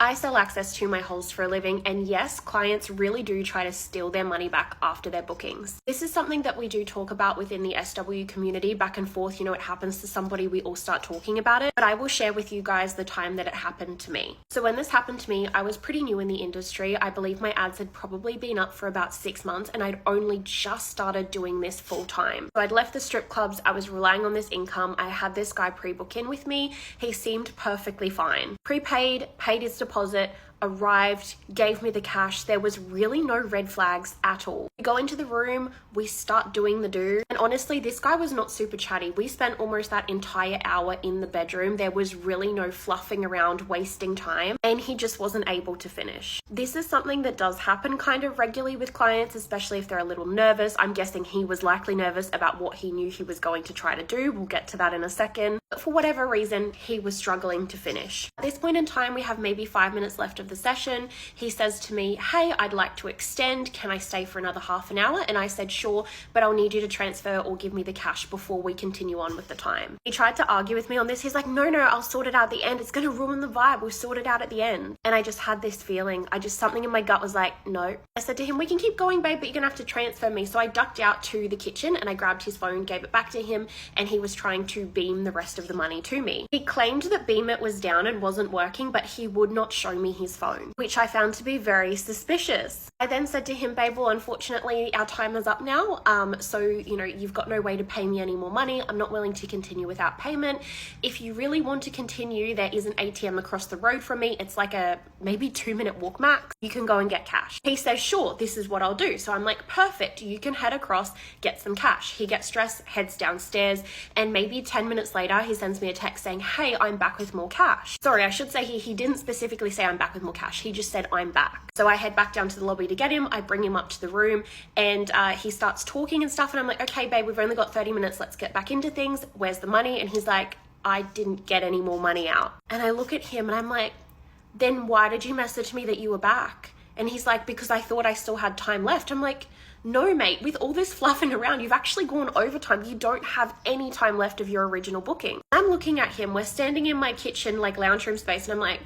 I sell access to my holes for a living, and yes, clients really do try to steal their money back after their bookings. This is something that we do talk about within the SW community, back and forth. You know, it happens to somebody, we all start talking about it, but I will share with you guys the time that it happened to me. So when this happened to me, I was pretty new in the industry. I believe my ads had probably been up for about 6 months, and I'd only just started doing this full time. So I'd left the strip clubs, I was relying on this income. I had this guy pre-book in with me. He seemed perfectly fine. Prepaid, paid his deposit, arrived, gave me the cash. There was really no red flags at all. We go into the room, we start doing the do, and honestly, this guy was not super chatty. We spent almost that entire hour in the bedroom. There was really no fluffing around, wasting time, and he just wasn't able to finish. This is something that does happen kind of regularly with clients, especially if they're a little nervous. I'm guessing he was likely nervous about what he knew he was going to try to do. We'll get to that in a second. But for whatever reason, he was struggling to finish. At this point in time, we have maybe 5 minutes left of the session. He says to me, hey, I'd like to extend. Can I stay for another half an hour? And I said, sure, but I'll need you to transfer or give me the cash before we continue on with the time. He tried to argue with me on this. He's like, no, I'll sort it out at the end. It's going to ruin the vibe. We'll sort it out at the end. And I just had this feeling. Something in my gut was like, no. I said to him, we can keep going, babe, but you're going to have to transfer me. So I ducked out to the kitchen and I grabbed his phone, gave it back to him, and he was trying to beam the rest of the money to me. He claimed that Beam It was down and wasn't working, but he would not show me his phone, which I found to be very suspicious. I then said to him, babe, well, unfortunately, our time is up now. So, you know, you've got no way to pay me any more money. I'm not willing to continue without payment. If you really want to continue, there is an ATM across the road from me. It's like a maybe 2-minute walk max. You can go and get cash. He says, sure, this is what I'll do. So I'm like, perfect. You can head across, get some cash. He gets dressed, heads downstairs, and maybe 10 minutes later, he sends me a text saying, hey, I'm back with more cash. Sorry, I should say he didn't specifically say I'm back with more cash. He just said, I'm back. So I head back down to the lobby to get him. I bring him up to the room, and he starts talking and stuff. And I'm like, okay, babe, we've only got 30 minutes. Let's get back into things. Where's the money? And he's like, I didn't get any more money out. And I look at him and I'm like, then why did you message me that you were back? And he's like, because I thought I still had time left. I'm like, no, mate, with all this fluffing around, you've actually gone overtime. You don't have any time left of your original booking. I'm looking at him. We're standing in my kitchen, like lounge room space. And I'm like,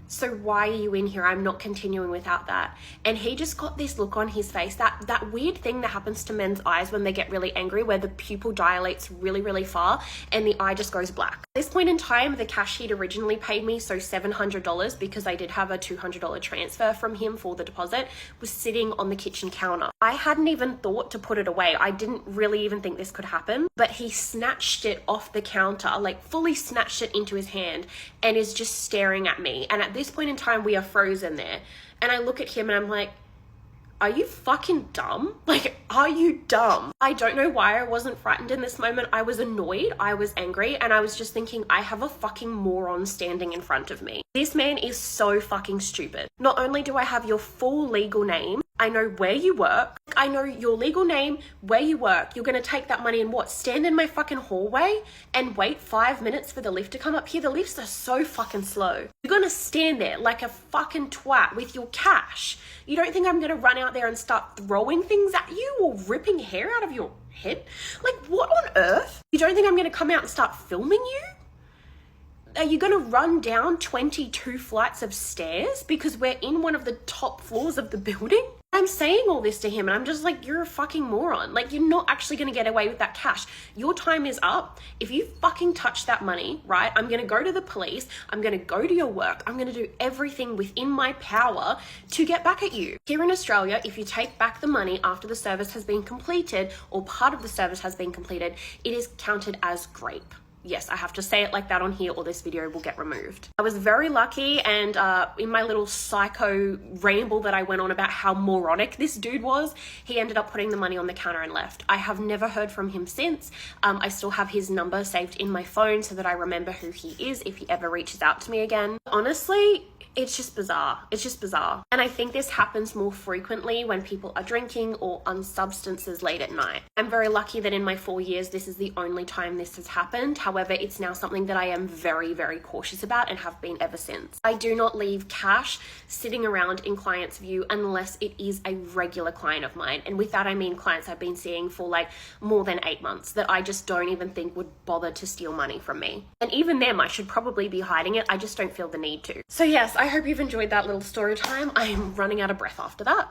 so why are you in here? I'm not continuing without that. And he just got this look on his face, that weird thing that happens to men's eyes when they get really angry, where the pupil dilates really, really far and the eye just goes black. At this point in time, the cash he'd originally paid me, so $700, because I did have a $200 transfer from him for the deposit, was sitting on the kitchen counter. I hadn't even thought to put it away. I didn't really even think this could happen, but he snatched it off the counter, like fully snatched it into his hand, and is just staring at me. And at this point in time, we are frozen there. And I look at him and I'm like, are you fucking dumb? Like, are you dumb? I don't know why I wasn't frightened in this moment. I was annoyed, I was angry, and I was just thinking, I have a fucking moron standing in front of me. This man is so fucking stupid. Not only do I have your full legal name, I know where you work, I know your legal name, where you work. You're gonna take that money and what? Stand in my fucking hallway and wait 5 minutes for the lift to come up here? The lifts are so fucking slow. You're gonna stand there like a fucking twat with your cash. You don't think I'm gonna run out there and start throwing things at you or ripping hair out of your head? Like, what on earth? You don't think I'm gonna come out and start filming you? Are you going to run down 22 flights of stairs because we're in one of the top floors of the building? I'm saying all this to him and I'm just like, you're a fucking moron. Like, you're not actually going to get away with that cash. Your time is up. If you fucking touch that money, right, I'm going to go to the police. I'm going to go to your work. I'm going to do everything within my power to get back at you. Here in Australia, if you take back the money after the service has been completed or part of the service has been completed, it is counted as grape. Yes, I have to say it like that on here or this video will get removed. I was very lucky, and in my little psycho ramble that I went on about how moronic this dude was, he ended up putting the money on the counter and left. I have never heard from him since. I still have his number saved in my phone so that I remember who he is if he ever reaches out to me again. Honestly, it's just bizarre. It's just bizarre. And I think this happens more frequently when people are drinking or on substances late at night. I'm very lucky that in my 4 years, this is the only time this has happened. However, it's now something that I am very, very cautious about and have been ever since. I do not leave cash sitting around in clients' view unless it is a regular client of mine. And with that, I mean clients I've been seeing for like more than 8 months that I just don't even think would bother to steal money from me. And even them, I should probably be hiding it. I just don't feel the need to. So yes, I I hope you've enjoyed that little story time. I'm running out of breath after that.